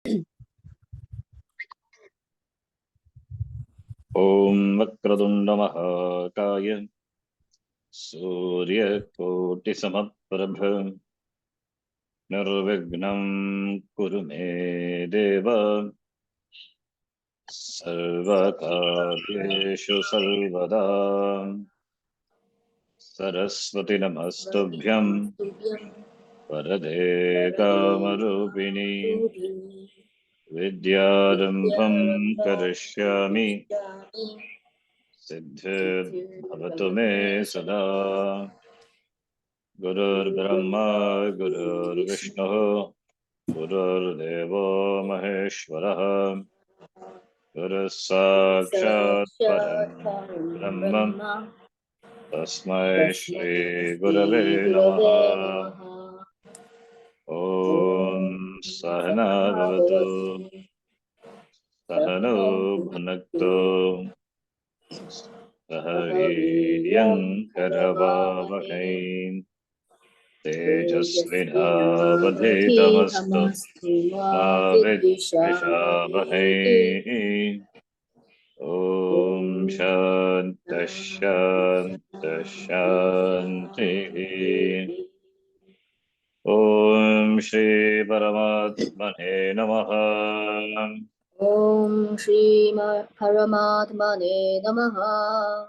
Om Vakradunda Mahakaya Surya Koti Samaprabha Nirvignam Kurume Deva Sarvakaryeshu Sarvada Saraswati Namastubhyam Varade Kamarupini Vidyarambham Karishyami Siddhir Bhavatu Me Sada Gurur Brahma Gurur Vishnu Gurur Devo Maheshwaraha Guru Sakshat Param Brahma Tasmai Shri Gurave Namaha Om Sahana Bhavatu Sahano Bhunakto Sahaviryam Karavavahai Tejasvinavadhitamastu Ma Vidvishavahai Om Shanta Shanta Shanti Om Shri Paramatmane Namaha Om Shri Paramatmane Namaha.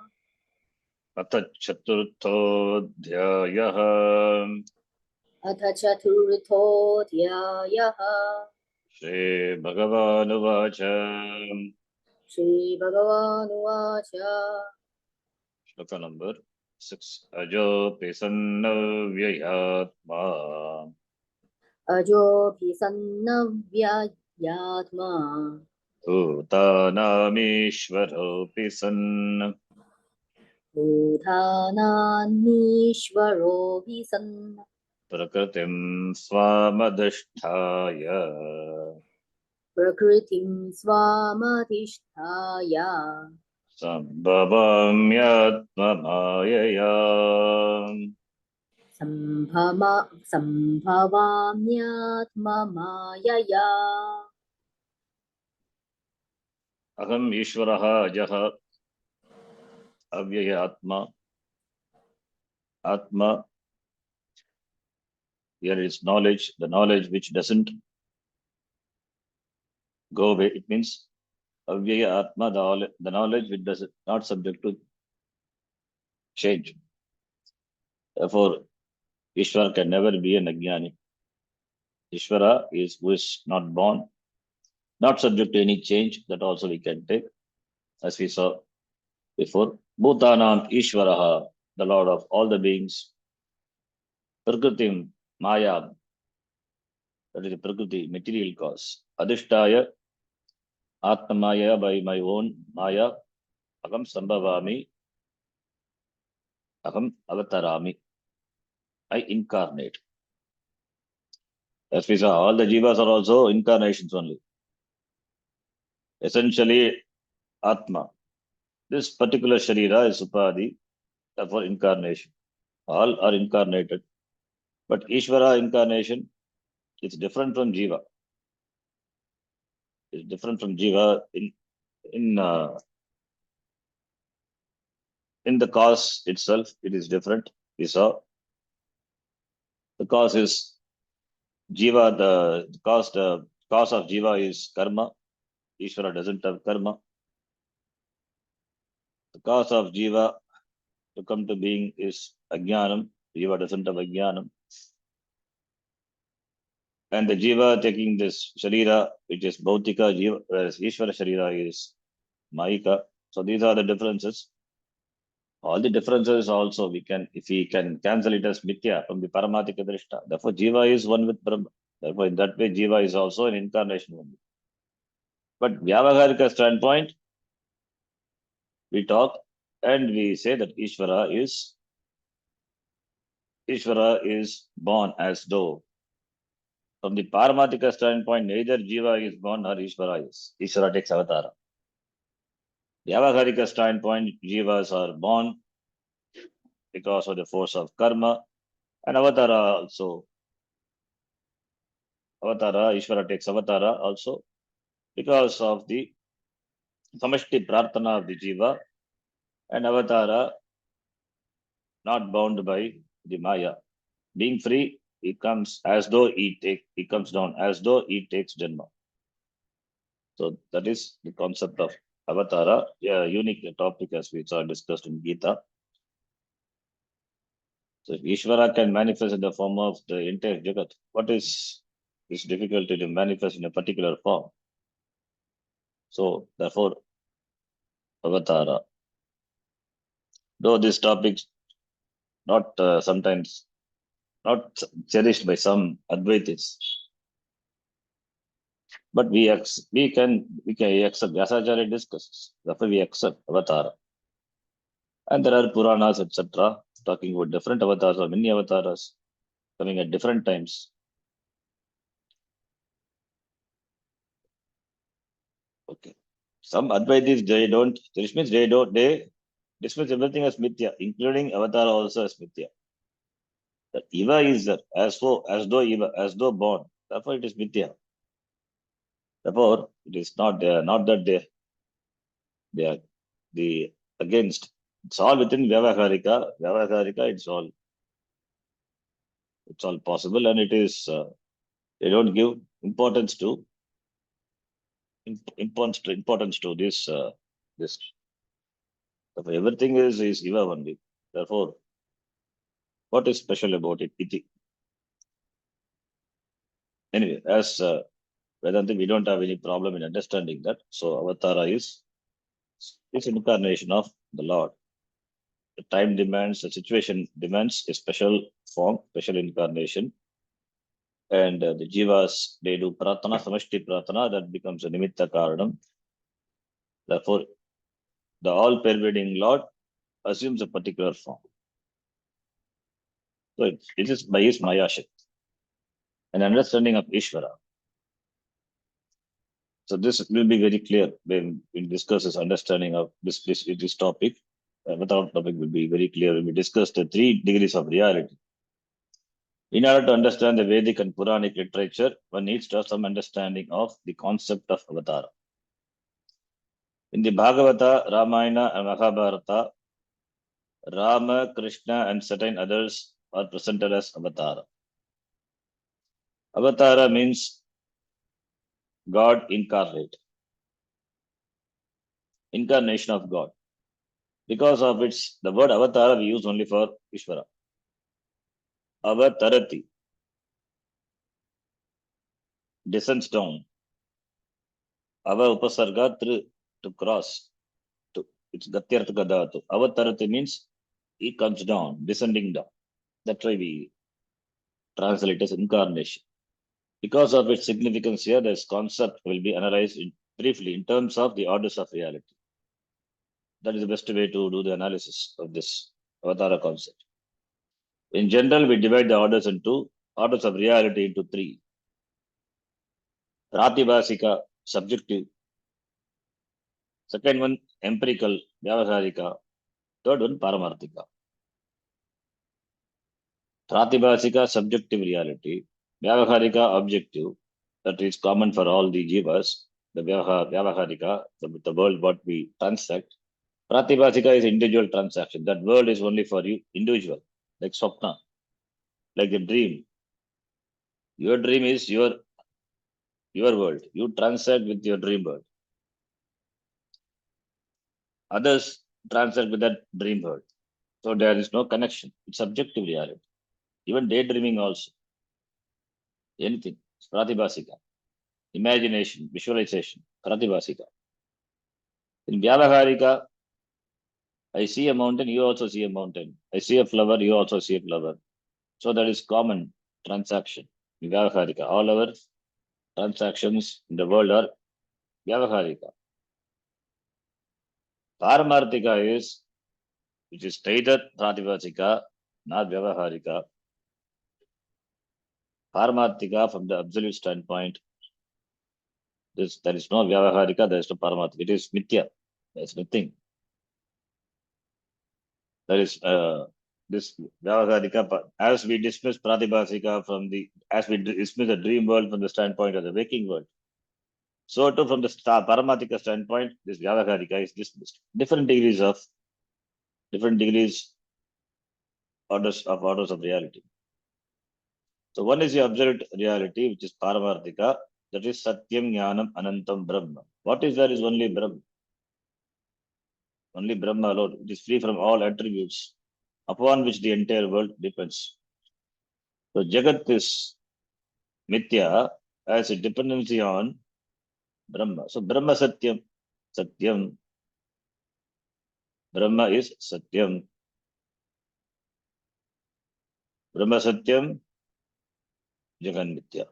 Atha Chaturthodhyayaha Atha Chaturtho Dhyayaha. Shri Bhagavanuvacha Shri Bhagavanuvacha. Shloka number 6 Ajo Pisannavyayatma Ajo Pisannavyayatma. Bhutanamishvaropi san Bhuthananishvaro Visan. Prakritim swamadhisthaya Prakritim Swamadhisthaya. Sambhavamyatma mayaya Sambhavamyatma Mayaya. Aham Ishvaraha Ajaha Avyaya Atma. Here is knowledge, the knowledge which doesn't go away. It means Avyaya Atma, the knowledge which does not subject to change. Therefore, Ishvara can never be an Ajnani. Ishvara is who is not born, not subject to any change. That also we can take, as we saw before. Bhutanam Ishvaraha, the Lord of all the beings. Prakritim Maya, that is the Prakriti, material cause. Adhishtaya Atmaya, by my own Maya, Aham Sambhavami, Aham Avatarami, I incarnate. As we saw, all the jivas are also incarnations only. Essentially, Atma. This particular Sharira is Upadhi, therefore incarnation. All are incarnated. But Ishvara incarnation is different from Jiva. It's different from Jiva in uh, in the cause itself. It is different. We saw the cause is Jiva. The cause of Jiva is karma. Ishvara doesn't have karma. The cause of Jiva to come to being is Ajnanam. Jiva doesn't have Ajnanam. And the Jiva taking this Sharira, which is Bhautika Jiva, whereas Ishvara Sharira is Maika. So these are the differences. All the differences also we can, if we can cancel it as Mithya from the Paramatika Drishta. Therefore, Jiva is one with Brahma. Therefore, in that way, Jiva is also an incarnation only. But Vyavaharika standpoint, we talk and we say that Ishvara is born as though. From the Paramatika standpoint, neither Jiva is born nor Ishvara is. Ishvara takes avatara. Vyavaharika standpoint, Jivas are born because of the force of karma, and avatara also Avatara, Ishvara takes avatara also because of the samashti prarthana of the jiva, and avatara not bound by the maya. Being free, he comes as though he comes down as though he takes Janma. So that is the concept of avatara, a unique topic as we saw discussed in Gita. So if Ishvara can manifest in the form of the entire Jagat, what is this difficulty to manifest in a particular form? So therefore, avatara. Though this topic not sometimes not cherished by some Advaitis, but we can accept. Vyasacharya discusses. Therefore, we accept avatara. And there are Puranas, etc., talking about different avatars or many avatars coming at different times. Okay. Some Advaitis, this means they dismiss everything as mithya, including avatar also as mithya. The Eva is there, as though born. Therefore, it is mithya. Therefore, it is not that they are the against. It's all within Vyavaharika. Vyavaharika, it's all possible, and it is they don't give importance to this. Therefore, everything is Eva only. Therefore, what is special about it? Anyway, as Vedanta, we don't have any problem in understanding that. So avatara is incarnation of the Lord. The time demands, the situation demands a special form, special incarnation. And the jivas, they do pratana, samashti pratana, that becomes a nimitta karanam. Therefore, the all-pervading Lord assumes a particular form. So it is by his Maya Shakti. An understanding of Ishvara. So this will be very clear when we discuss this understanding of this topic. Without topic will be very clear when we discuss the 3 degrees of reality. In order to understand the Vedic and Puranic literature, one needs to have some understanding of the concept of avatara. In the Bhagavata, Ramayana, and Mahabharata, Rama, Krishna, and certain others are presented as avatara. Avatara means God incarnate, incarnation of God. Because of its, the word avatara we use only for Ishvara. Avatarati, descends down. Ava upasarga to cross. It's gatyartha dhatu. Avatarati means he comes down, descending down. That's why we translate as incarnation. Because of its significance here, this concept will be analyzed briefly in terms of the orders of reality. That is the best way to do the analysis of this avatara concept. In general, we divide the orders of reality into 3. Pratibhasika, subjective. Second one, empirical, Vyavaharika. Third one, Paramarthika. Pratibhasika, subjective reality. Vyavaharika, objective. That is common for all the jivas. The Vyavaharika, the world what we transact. Pratibhasika is individual transaction. That world is only for you, individual. Like Swapna, like a dream. Your dream is your world. You transact with your dream world. Others transact with that dream world. So there is no connection. It's subjective reality. Even daydreaming also. Anything. It's Pratibhasika. Imagination, visualization, Pratibhasika. In Vyavaharika, I see a mountain, you also see a mountain. I see a flower, you also see a flower. So that is common transaction. In Vyavaharika. All our transactions in the world are Vyavaharika. Paramarthika is, which is neither Pratibhasika nor Vyavaharika. Paramarthika, from the absolute standpoint, there is no Vyavaharika, there is no Paramarthika. It is Mithya. There is nothing. There is this Vyavaharika, as we dismiss Pratibhasika as we dismiss the dream world from the standpoint of the waking world, so too from the Paramatika standpoint, this Vyavaharika is dismissed. Different degrees, orders of reality. So one is the absolute reality, which is Paramartika, that is Satyam Jnanam Anantam Brahma. What is there is only Brahma. Only Brahma alone. It is free from all attributes upon which the entire world depends. So Jagat is Mithya as a dependency on Brahma. So Brahma Satyam. Satyam. Brahma is Satyam. Brahma Satyam. Jagan Mithya.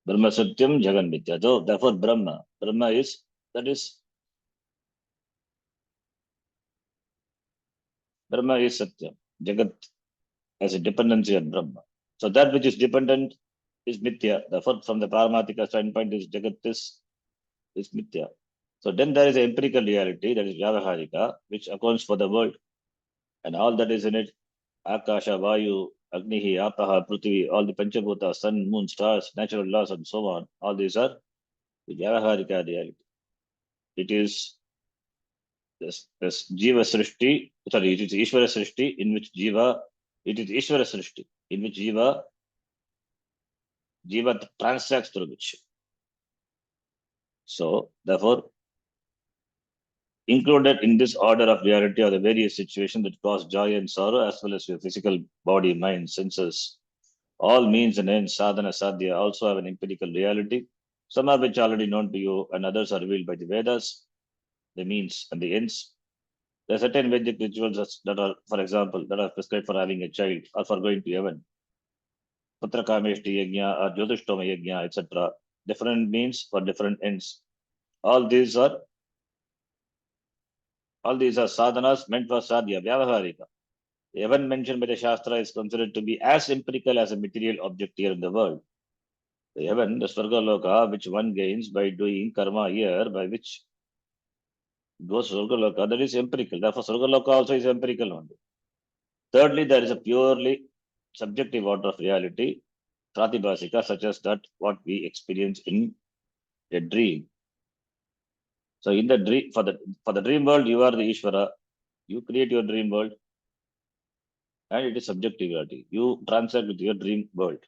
Brahma Satyam, Jagan Mithya. So therefore Brahma is, Brahma is Satyam. Jagat as a dependency on Brahma. So that which is dependent is Mithya. Therefore, from the Paramatika standpoint, is Jagat is Mithya. So then there is an empirical reality, that is Vyavaharika, which accounts for the world and all that is in it. Akasha, Vayu, Agnihi, Apaha, Prithvi, all the Panchabhuta, sun, moon, stars, natural laws, and so on. All these are the Vyavaharika reality. It is this Jiva Srishti, sorry, it is Ishvara Srishti, in which Jiva, it is Ishvara Srishti, in which Jiva transacts through which. So, therefore, included in this order of reality are the various situations that cause joy and sorrow, as well as your physical body, mind, senses. All means and ends, sadhana, sadhya, also have an empirical reality, some of which are already known to you, and others are revealed by the Vedas, the means and the ends. There are certain Vedic rituals that are, for example, that are prescribed for having a child or for going to heaven. Putra Kameshti Yajna or Jyotishtoma Yajna, etc. Different means for different ends. All these are sadhanas meant for sadhya, vyavaharika. The heaven mentioned by the Shastra is considered to be as empirical as a material object here in the world. The heaven, the Swargaloka, which one gains by doing karma here, by which goes Swargaloka, that is empirical. Therefore, Swargaloka also is empirical only. Thirdly, there is a purely subjective order of reality, pratibhasika, such as that what we experience in a dream. So in the dream, for the dream world, you are the Ishvara. You create your dream world, and it is subjective reality. You transact with your dream world.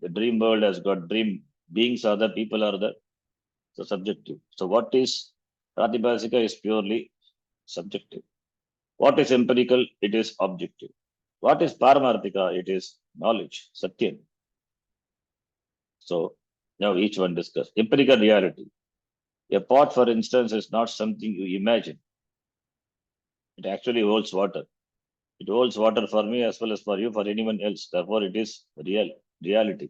The dream world has got dream beings are there, people are there. So subjective. So what is pratibhasika is purely subjective. What is empirical? It is objective. What is paramarthika? It is knowledge, satyam. So now each one discuss. Empirical reality. A pot, for instance, is not something you imagine. It actually holds water. It holds water for me as well as for you, for anyone else. Therefore, it is reality.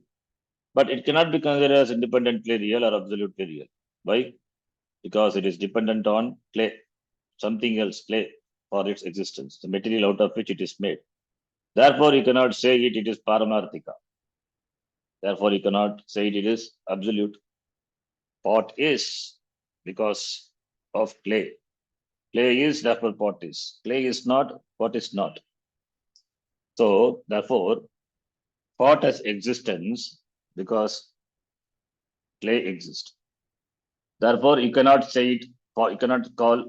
But it cannot be considered as independently real or absolutely real. Why? Because it is dependent on clay, something else, clay, for its existence, the material out of which it is made. Therefore, you cannot say it is paramarthika. Therefore, you cannot say it is absolute. Pot is because of clay. Clay is, therefore pot is. Clay is not, pot is not. So, therefore, pot has existence because clay exists. Therefore, you cannot say it, you cannot call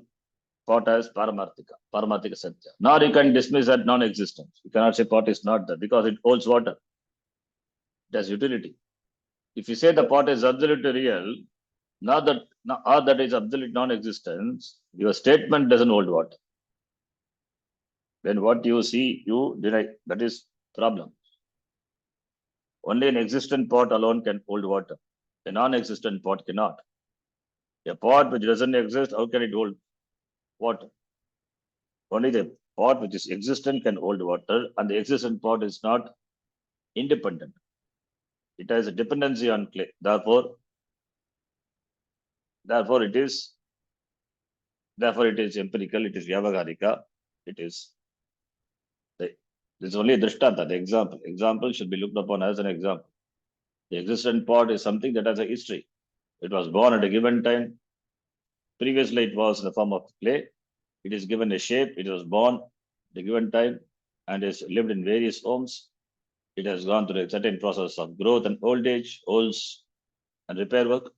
pot as paramarthika satya. Nor you can dismiss that non-existence. You cannot say pot is not there because it holds water. It has utility. If you say the pot is absolutely real, or that is absolute non-existence, your statement doesn't hold water. When what you see, you deny. That is problem. Only an existent pot alone can hold water. A non-existent pot cannot. A pot which doesn't exist, how can it hold water? Only the pot which is existent can hold water, and the existent pot is not independent. It has a dependency on clay. Therefore it is empirical, it is vyavaharika, it is this is only a drishtanta, the example. Example should be looked upon as an example. The existent pot is something that has a history. It was born at a given time. Previously, it was in the form of clay. It is given a shape. It was born at a given time and is lived in various homes. It has gone through a certain process of growth and old age, olds and repair work.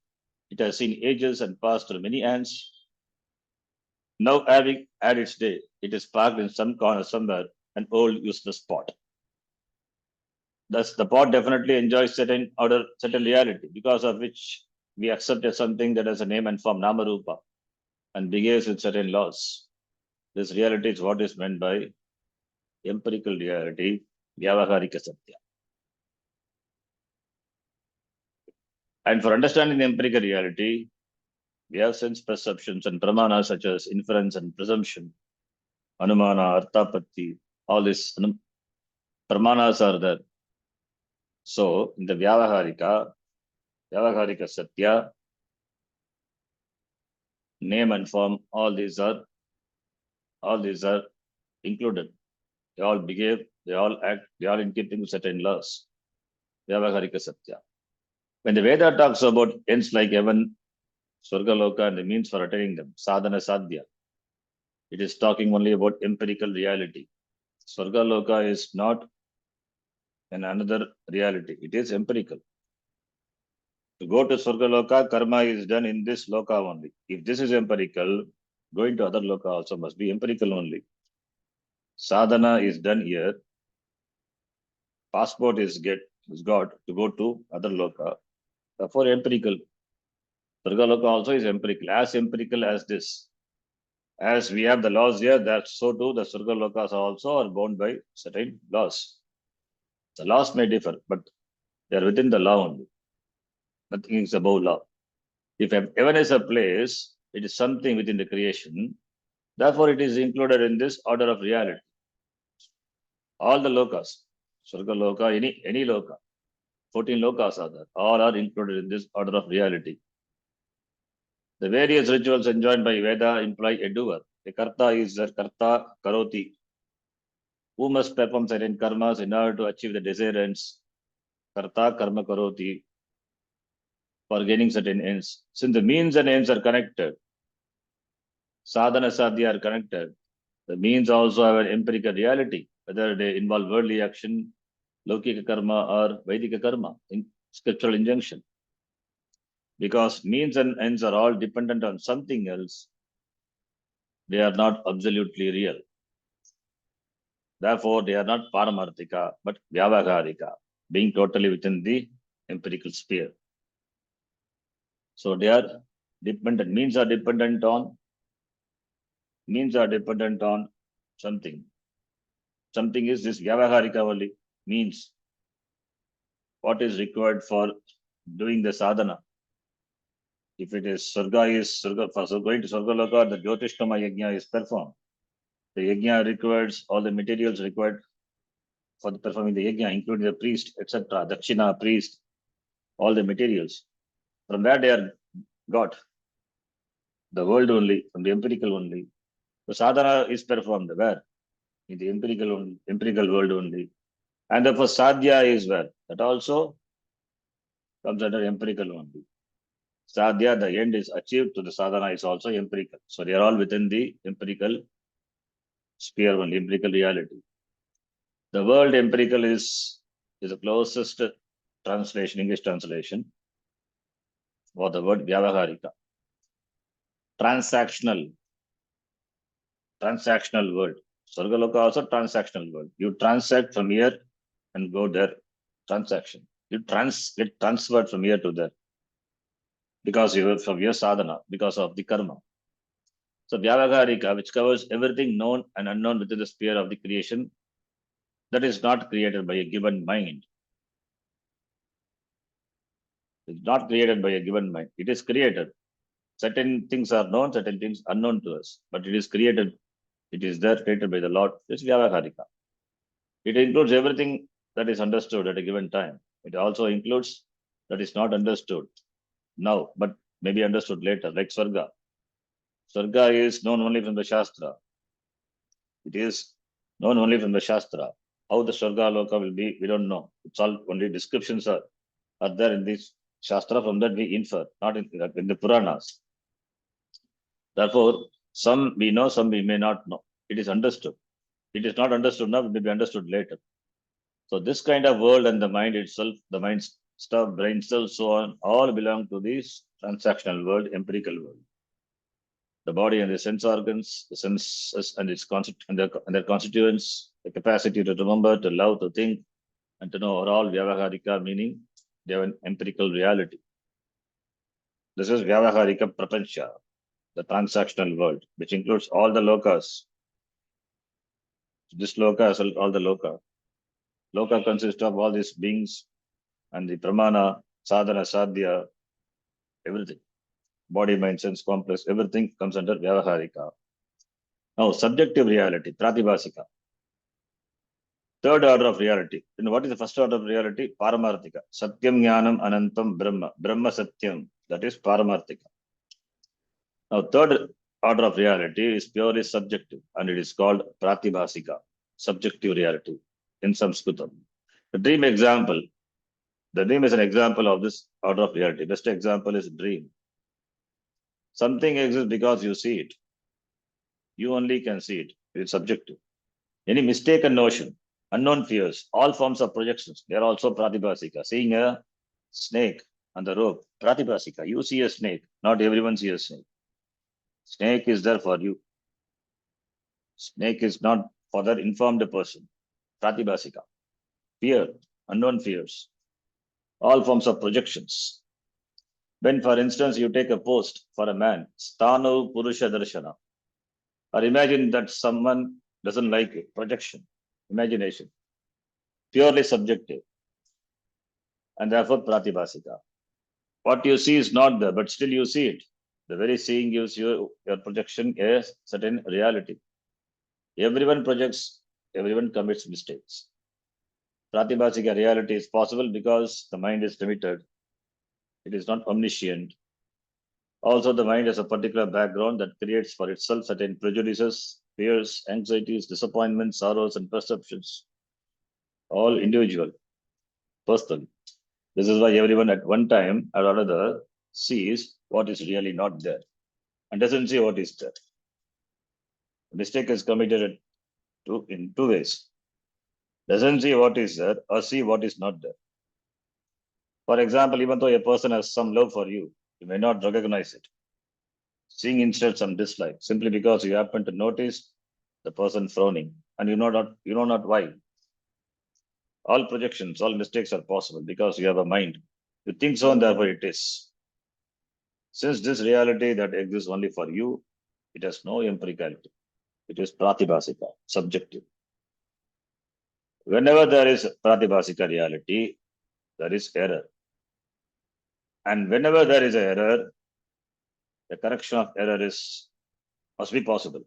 It has seen ages and passed through many hands. Now, having had its day, it is parked in some corner somewhere, an old useless pot. Thus, the pot definitely enjoys certain order, certain reality, because of which we accept as something that has a name and form, Namarupa, and behaves with certain laws. This reality is what is meant by empirical reality, Vyavaharika Satya. And for understanding the empirical reality, we have sense perceptions and pramana such as inference and presumption, anumana, arthapatti, all these pramanas are there. So in the Vyavaharika Satya, name and form, all these are included. They all behave, they all act, they are in keeping with certain laws. Vyavaharika Satya. When the Veda talks about ends like heaven, Swargaloka, and the means for attaining them, sadhana sadhya, it is talking only about empirical reality. Swargaloka is not another reality, it is empirical. To go to Swargaloka, karma is done in this loka only. If this is empirical, going to other loka also must be empirical only. Sadhana is done here. Passport is got to go to other loka. Therefore, empirical. Swargaloka also is empirical as this. As we have the laws here, that so too the Swargalokas also are bound by certain laws. The laws may differ, but they are within the law only. Nothing is above law. If heaven is a place, it is something within the creation. Therefore, it is included in this order of reality. All the lokas, Swarga loka, any loka, 14 lokas are there. All are included in this order of reality. The various rituals enjoined by Veda imply a doer. A karta is a karta karoti, who must perform certain karmas in order to achieve the desired ends. Karta karma karoti, for gaining certain ends. Since the means and ends are connected, sadhana sadhya are connected, the means also have an empirical reality, whether they involve worldly action, Laukika karma, or Vedika karma, in scriptural injunction. Because means and ends are all dependent on something else, they are not absolutely real. Therefore, they are not paramarthika, but vyavaharika, being totally within the empirical sphere. So they are dependent, means are dependent on something. Something is this vyavaharika only, means what is required for doing the sadhana. If it is Surga, for going to Surgaloka, the Jyotishtama Yajna is performed. The Yajna requires all the materials required for the performing the Yajna, including the priest, etc., Dakshina, priest, all the materials. From where they are got, the world only, from the empirical only. The sadhana is performed where? In the empirical world only. And therefore sadhya is where? That also comes under empirical only. Sadhya, the end is achieved to the sadhana is also empirical. So they are all within the empirical sphere only, empirical reality. The word empirical is the closest translation, English translation for the word vyavaharika. Transactional word. Sargaloka also transactional word. You transact from here and go there. Transaction. You get transferred from here to there. Because you from your sadhana, because of the karma. So vyavaharika, which covers everything known and unknown within the sphere of the creation, that is not created by a given mind. It's not created by a given mind. It is created. Certain things are known, certain things unknown to us, but it is created. It is there created by the Lord. It's vyavaharika. It includes everything that is understood at a given time. It also includes that is not understood now, but maybe understood later, like Swarga. Swarga is known only from the Shastra. It is known only from the Shastra. How the Swarga Loka will be, we don't know. It's all only descriptions are there in this Shastra. From that we infer, not in the Puranas. Therefore, some we know, some we may not know. It is understood. It is not understood now, it may be understood later. So this kind of world and the mind itself, the mind stuff, brain cells, so on, all belong to this transactional world, empirical world. The body and the sense organs, the senses and their constituents, the capacity to remember, to love, to think, and to know are all Vyavaharika, meaning they have an empirical reality. This is Vyavaharika Prapancha, the transactional world, which includes all the lokas. This loka is all the loka. Loka consists of all these beings and the pramana, sadhana, sadhya, everything. Body, mind, sense, complex, everything comes under Vyavaharika. Now, subjective reality, Pratibhasika. Third order of reality. And what is the first order of reality? Paramarthika. Satyam Jnanam Anantam Brahma. Brahma Satyam. That is Paramarthika. Now, third order of reality is purely subjective and it is called Pratibhasika, subjective reality in Sanskritam. The dream example. The dream is an example of this order of reality. Best example is dream. Something exists because you see it. You only can see it. It is subjective. Any mistaken notion, unknown fears, all forms of projections, they are also pratibhasika. Seeing a snake on the rope, pratibhasika. You see a snake, not everyone sees a snake. Snake is there for you. Snake is not for that informed person. Pratibhasika. Fear, unknown fears, all forms of projections. When, for instance, you take a post for a man, stanu purusha darshana, or imagine that someone doesn't like it, projection, imagination, purely subjective, and therefore pratibhasika. What you see is not there, but still you see it. The very seeing gives you your projection a certain reality. Everyone projects, everyone commits mistakes. Pratibhasika reality is possible because the mind is limited. It is not omniscient. Also, the mind has a particular background that creates for itself certain prejudices, fears, anxieties, disappointments, sorrows, and perceptions, all individual, personal. This is why everyone at one time or another sees what is really not there and doesn't see what is there. The mistake is committed in two ways. Doesn't see what is there or see what is not there. For example, even though a person has some love for you, you may not recognize it. Seeing instead some dislike simply because you happen to notice the person frowning and you know not why. All projections, all mistakes are possible because you have a mind. You think so and therefore it is. Since this reality that exists only for you, it has no empiricality. It is pratibhasika, subjective. Whenever there is pratibhasika reality, there is error. And whenever there is an error, the correction of error must be possible.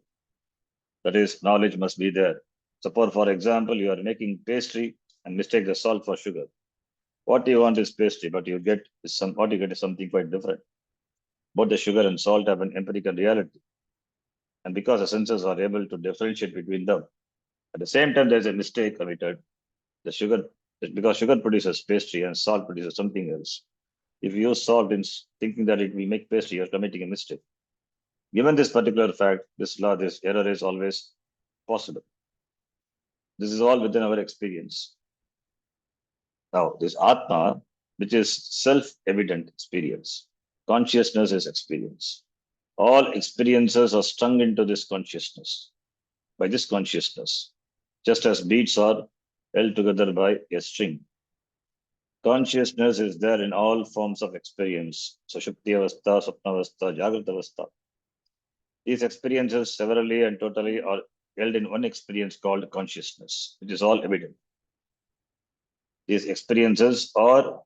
That is, knowledge must be there. Suppose, for example, you are making pastry and mistake the salt for sugar. What you want is pastry, but what you get is something quite different. Both the sugar and salt have an empirical reality. And because the senses are able to differentiate between them, at the same time, there's a mistake committed. The sugar, because sugar produces pastry and salt produces something else. If you use salt in thinking that it will make pastry, you're committing a mistake. Given this particular fact, this law, this error is always possible. This is all within our experience. Now, this Atma, which is self-evident experience, consciousness is experience. All experiences are strung into this consciousness, by this consciousness, just as beads are held together by a string. Consciousness is there in all forms of experience. Sushupti avastha, Swapna avastha, Jagrata avastha. These experiences severally and totally are held in one experience called consciousness, which is all evident. These experiences are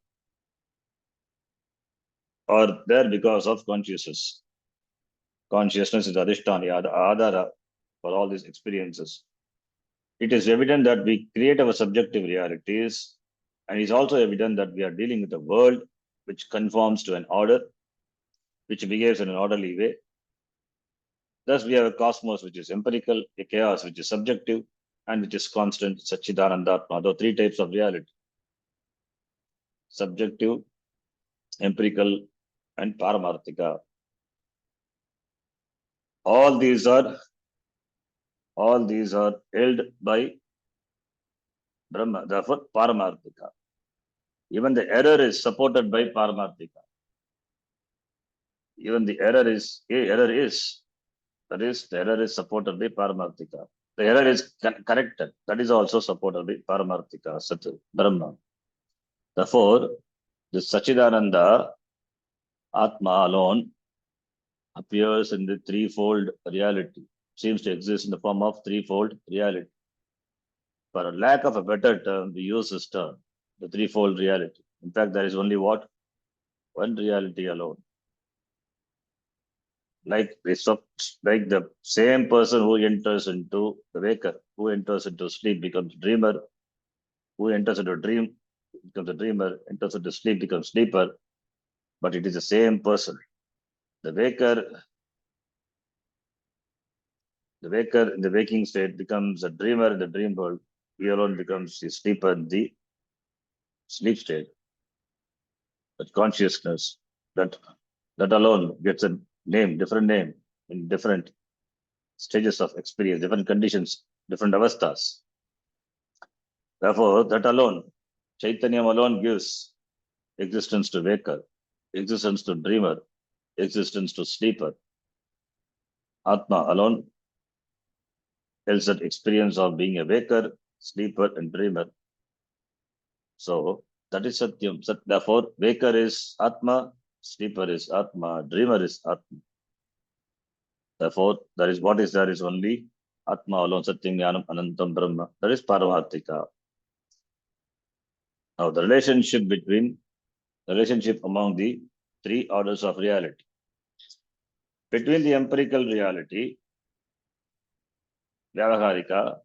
there because of consciousness. Consciousness is Adhisthana, the Adhara for all these experiences. It is evident that we create our subjective realities, and it is also evident that we are dealing with a world which conforms to an order, which behaves in an orderly way. Thus, we have a cosmos which is empirical, a chaos which is subjective, and which is constant, Satchidanandatma. There are three types of reality: subjective, empirical, and paramarthika. All these are held by Brahma, therefore Paramarthika. Even the error is supported by Paramarthika. Even the error is, that is, the error is supported by Paramarthika. The error is corrected. That is also supported by Paramarthika, Sat, Brahma. Therefore, the Sachidananda Atma alone appears in the threefold reality, seems to exist in the form of threefold reality. For a lack of a better term, we use this term, the threefold reality. In fact, there is only what? One reality alone. Like the same person who enters into the waker, who enters into sleep becomes dreamer, who enters into a dream becomes a dreamer, enters into sleep becomes sleeper, but it is the same person. The waker in the waking state becomes a dreamer in the dream world. He alone becomes the sleeper in the sleep state. That consciousness, that alone gets a name, different name in different stages of experience, different conditions, different avasthas. Therefore, that alone, Chaitanyam alone gives existence to waker, existence to dreamer, existence to sleeper. Atma alone tells that experience of being a waker, sleeper, and dreamer. So that is Satyam. Therefore, waker is Atma, sleeper is Atma, dreamer is Atma. Therefore, there is only Atma alone, Satyam Jnanam Anantam Brahma. That is Paramarthika. Now, the relationship among the three orders of reality. Between the empirical reality, Vyavaharika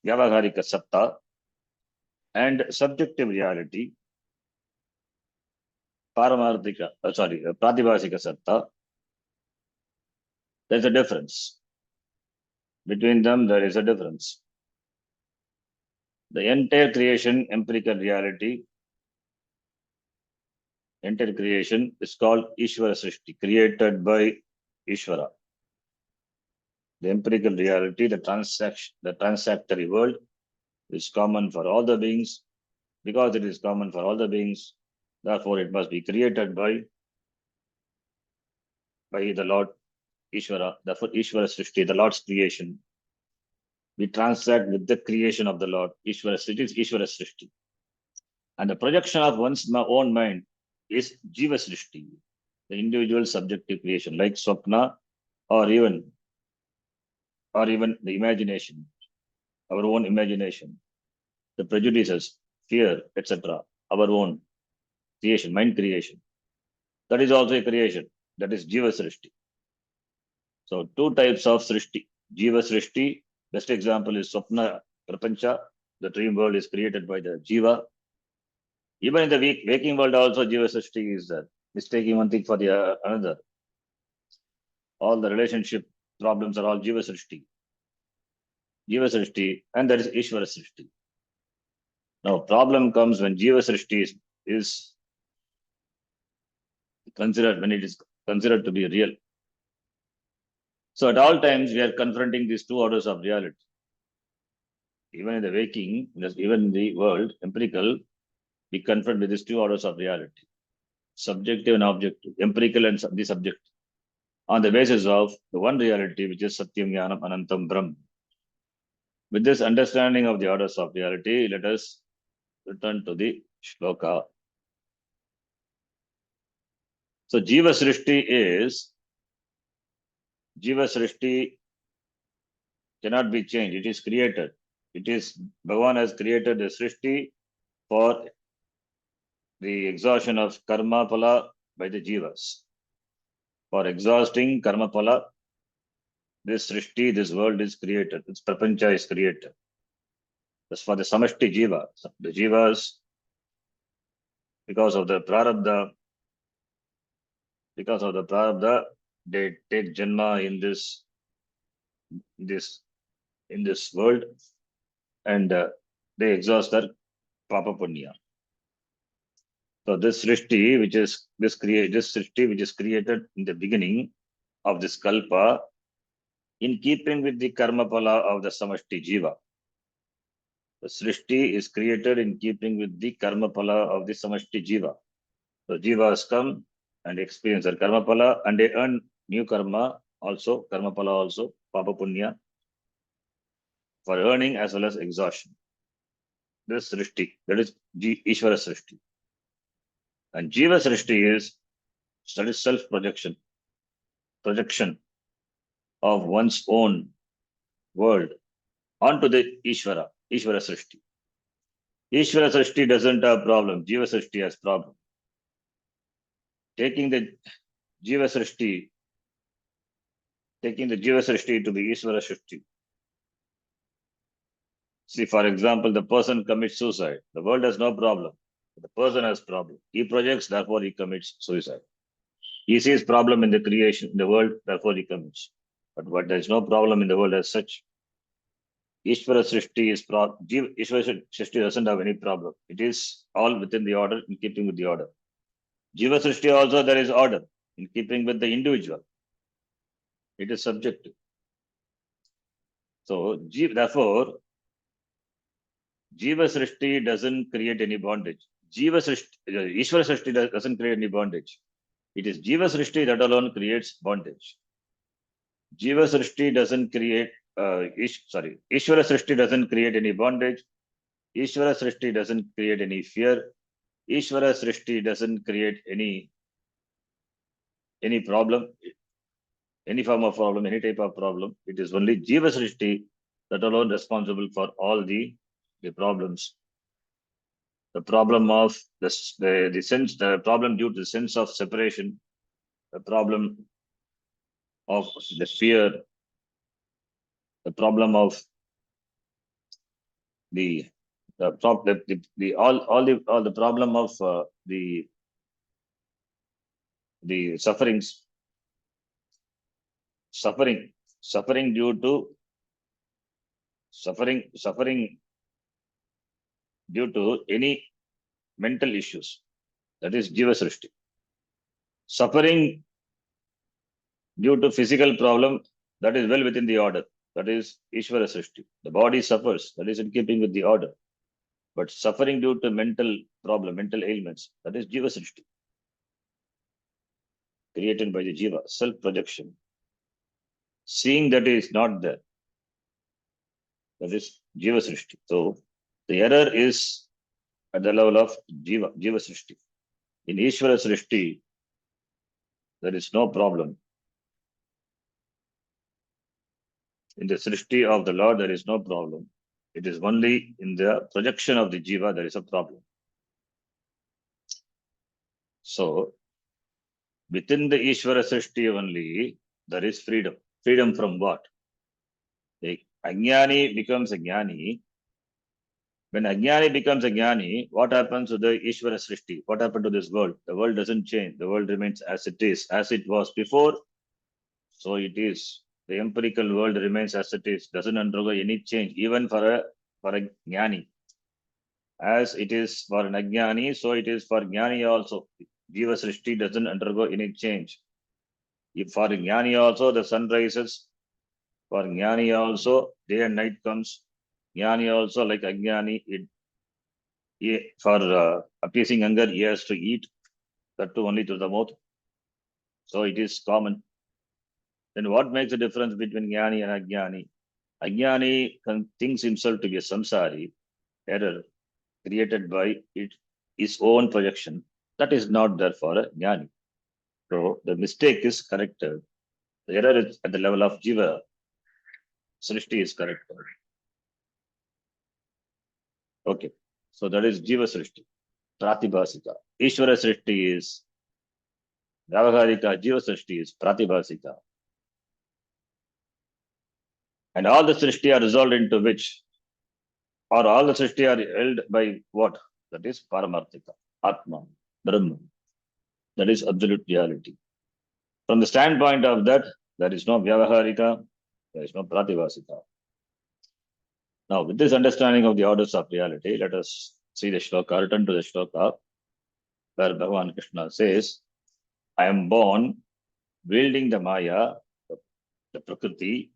Satta, and subjective reality, Pratibhasika Satta, there's a difference. Between them, there is a difference. The entire creation, empirical reality, entire creation is called Ishvara Srishti, created by Ishvara. The empirical reality, the transactory world, is common for all the beings. Because it is common for all the beings, therefore it must be created by the Lord Ishvara. Therefore, Ishvara Srishti, the Lord's creation, we transact with the creation of the Lord. Ishvara Srishti is Ishvara Srishti. And the projection of one's own mind is Jiva Srishti, the individual subjective creation, like Swapna or even the imagination, our own imagination, the prejudices, fear, etc., our own creation, mind creation. That is also a creation. That is Jiva Srishti. So two types of Srishti. Jiva Srishti, best example is Swapna Prapancha. The dream world is created by the Jiva. Even in the waking world also Jiva Srishti is mistaking one thing for the another. All the relationship problems are all Jiva Srishti. Jiva Srishti, and that is Ishvara Srishti. Now problem comes when Jiva Srishti is considered, when it is considered to be real. So at all times we are confronting these two orders of reality. Even in the waking, even in the world, empirical, we confront with these two orders of reality, subjective and objective, empirical and the subjective, on the basis of the one reality, which is Satyam Jnanam Anantam Brahm. With this understanding of the orders of reality, let us return to the shloka. So Jiva Srishti cannot be changed. It is created. It is, Bhagavan has created the Srishti for the exhaustion of karma phala by the jivas. For exhausting karma phala, this Srishti, this world is created. This prapancha is created. That's for the samashti jiva. The jivas, because of the prarabdha, they take janma in this world, and they exhaust their papa punya. So this Srishti, which is created in the beginning, of this kalpa in keeping with the karma phala of the samashti jiva. The srishti is created in keeping with the karma phala of the samashti jiva. So jivas come and experience their karma phala and they earn new karma also, karma phala also, papa punya, for earning as well as exhaustion. This srishti, that is Ishvara srishti. And jiva srishti is, that is self-projection, projection of one's own world onto the Ishvara srishti. Ishvara srishti doesn't have problem, jiva srishti has problem. Taking the jiva srishti to the Ishvara srishti. See, for example, the person commits suicide. The world has no problem. The person has problem. He projects, therefore he commits suicide. He sees problem in the creation, in the world, therefore he commits. But there is no problem in the world as such. Ishvara Srishti Ishvara Srishti doesn't have any problem. It is all within the order, in keeping with the order. Jiva Srishti also there is order, in keeping with the individual. It is subjective. So, therefore, Jiva Srishti doesn't create any bondage. Ishvara Srishti doesn't create any bondage. It is Jiva Srishti that alone creates bondage. Jiva Srishti doesn't create, Ishvara Srishti doesn't create any bondage. Ishvara Srishti doesn't create any fear. Ishvara Srishti doesn't create any problem, any form of problem, any type of problem. It is only Jiva Srishti that alone responsible for all the problems. The problem of the sense, the problem due to the sense of separation, the problem of the fear, the problem of all the problem of the suffering due to any mental issues. That is Jiva Srishti. Suffering due to physical problem, that is well within the order. That is Ishvara Srishti. The body suffers, that is in keeping with the order. But suffering due to mental problem, mental ailments, that is Jiva Srishti. Created by the Jiva, self-projection. Seeing that is not there. That is Jiva Srishti. So the error is at the level of Jiva Srishti. In Ishvara Srishti, there is no problem. In the Srishti of the Lord, there is no problem. It is only in the projection of the Jiva there is a problem. So, within the Ishvara Srishti only, there is freedom. Freedom from what? The Ajnani becomes a Jnani. When Ajnani becomes a Jnani, what happens to the Ishvara Srishti? What happened to this world? The world doesn't change. The world remains as it is. As it was before, so it is. The empirical world remains as it is, doesn't undergo any change, even for a Jnani. As it is for an Ajnani, so it is for Jnani also. Jiva Srishti doesn't undergo any change. If for Jnani also, the sun rises. For Jnani also, day and night comes. Jnani also, like Ajnani, for appeasing hunger, he has to eat. That too only through the mouth. So it is common. Then what makes the difference between Jnani and Ajnani? Ajnani thinks himself to be a samsari, error created by his own projection. That is not there for a Jnani. So the mistake is corrected. The error is at the level of Jiva. Srishti is corrected. Okay. So that is Jiva Srishti. Pratibhasika. Ishvara Srishti is Vyavaharika. Jiva Srishti is Pratibhasika. And all the Srishti are resolved into which? Or all the Srishti are held by what? That is Paramarthika, Atma, Brahma. That is absolute reality. From the standpoint of that, there is no Vyavaharika, there is no Pratibhasika. Now, with this understanding of the orders of reality, let us see the shloka, return to the shloka, where Bhagavan Krishna says, I am born wielding the Maya, the Prakriti,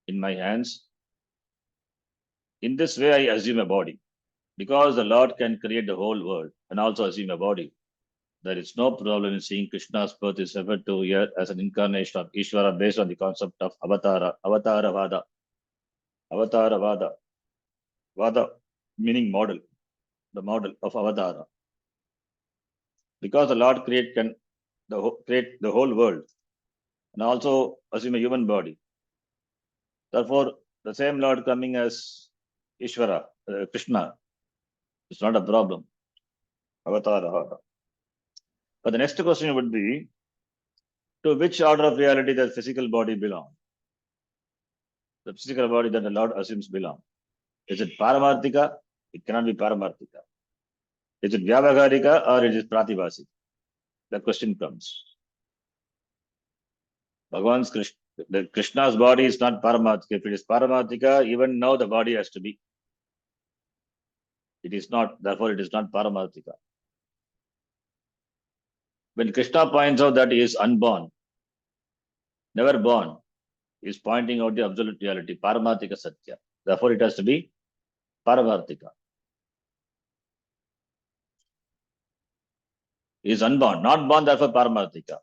in my hands. In this way, I assume a body. Because the Lord can create the whole world and also assume a body, there is no problem in seeing Krishna's birth is referred to here as an incarnation of Ishvara based on the concept of avatara, avatara vada. Avatara vada. Vada meaning model, the model of avatara. Because the Lord create the whole world and also assume a human body. Therefore, the same Lord coming as Ishvara, Krishna, is not a problem. Avatara. But the next question would be, to which order of reality does physical body belong? The physical body that the Lord assumes belong. Is it Paramarthika? It cannot be Paramarthika. Is it Vyavaharika or it is Pratibhasika? The question comes. Bhagavan's Krishna's body is not Paramarthika. If it is Paramarthika, even now the body has to be. It is not, therefore it is not Paramarthika. When Krishna points out that he is unborn, never born, he is pointing out the absolute reality, Paramarthika Satya. Therefore it has to be Paramarthika. He is unborn, not born, therefore Paramarthika.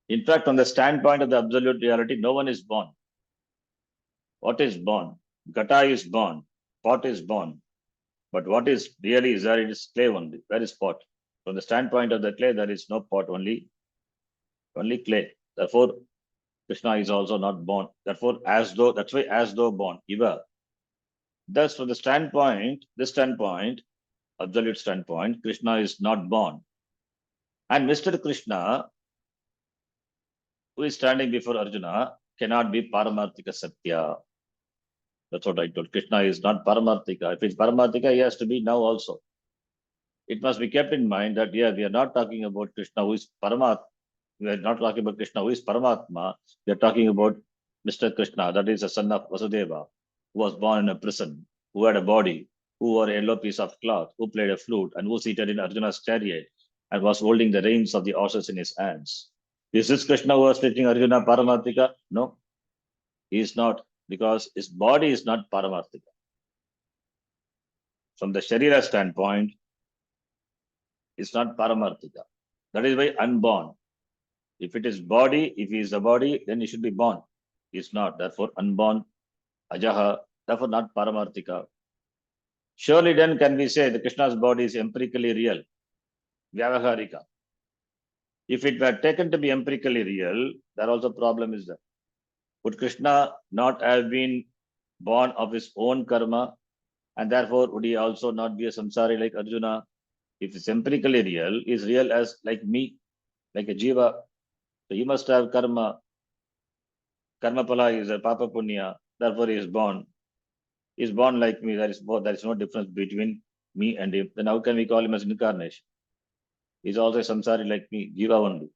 In fact, from the standpoint of the absolute reality, no one is born. What is born? Gata is born, pot is born. But what is really is that it is clay only. Where is pot? From the standpoint of the clay, there is no pot, only clay. Therefore, Krishna is also not born. Therefore, as though born. Iva. Thus, from the standpoint, absolute standpoint, Krishna is not born. And Mr. Krishna, who is standing before Arjuna, cannot be Paramarthika Satya. That's what I told. Krishna is not Paramarthika. If it's Paramarthika, he has to be now also. It must be kept in mind that, yeah, we are not talking about Krishna who is Paramatma. We are not talking about Krishna who is Paramatma. We are talking about Mr. Krishna, that is the son of Vasudeva, who was born in a prison, who had a body, who wore a yellow piece of cloth, who played a flute, and who seated in Arjuna's chariot and was holding the reins of the horses in his hands. Is this Krishna who was teaching Arjuna Paramarthika? No, he is not, because his body is not Paramarthika. From the Sharira standpoint, it's not Paramarthika. That is why unborn. If it is body, if he is a body, then he should be born. He is not, therefore unborn, ajaha, therefore not Paramarthika. Surely then can we say that Krishna's body is empirically real, Vyavaharika. If it were taken to be empirically real, there also problem is there. Would Krishna not have been born of his own karma, and therefore would he also not be a samsari like Arjuna? If it's empirically real, is real as like me, like a jiva. So he must have karma. Karma pala is a papa punya, therefore he is born. He is born like me. There is no difference between me and him. Then how can we call him as incarnation? He is also a samsari like me, jiva only.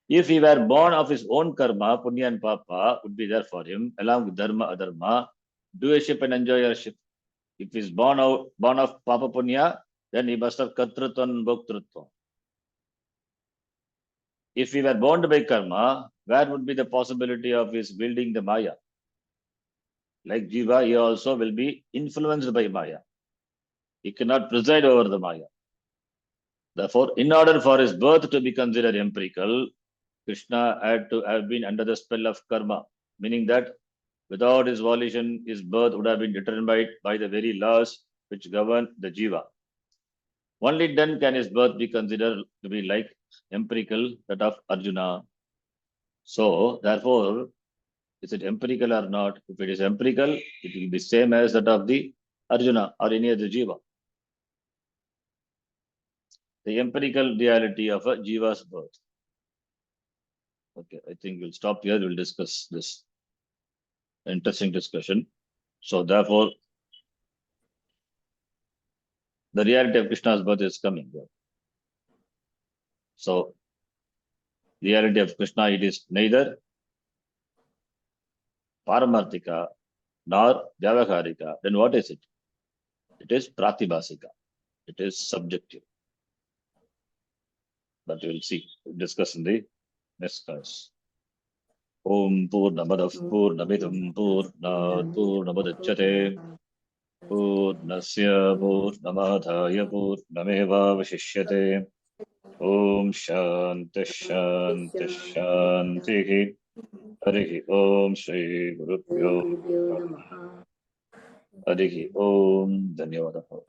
If he were born of his own karma, punya and papa would be there for him, along with dharma, adharma. Do a ship and enjoy your ship. If he is born of papa punya, then he must have kartrutva and bhoktrutva. If he were born by karma, where would be the possibility of his wielding the Maya? Like Jiva, he also will be influenced by Maya. He cannot preside over the Maya. Therefore, in order for his birth to be considered empirical, Krishna had to have been under the spell of karma, meaning that without his volition, his birth would have been determined by the very laws which govern the Jiva. Only then can his birth be considered to be like empirical, that of Arjuna. So, therefore, is it empirical or not? If it is empirical, it will be same as that of the Arjuna or any other Jiva. The empirical reality of a Jiva's birth. Okay, I think we'll stop here. We'll discuss this interesting discussion. So, therefore, the reality of Krishna's birth is coming here. So, the reality of Krishna, it is neither Paramarthika nor Vyavaharika. Then what is it? It is Pratibhasika. It is subjective. But we will see, discuss in the discuss. Om Purnamadah Purnamidam Purnat Purnamudachyate Purnasya Purnamadhaya Purnamevavashishyate. Om Shanti Shanti Shanti. Harihi Om Shri Gurubhyo Gurubhyo Namaha. Namaha. Harihi Om Dhanyavadaha.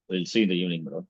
We'll see in the evening, bro.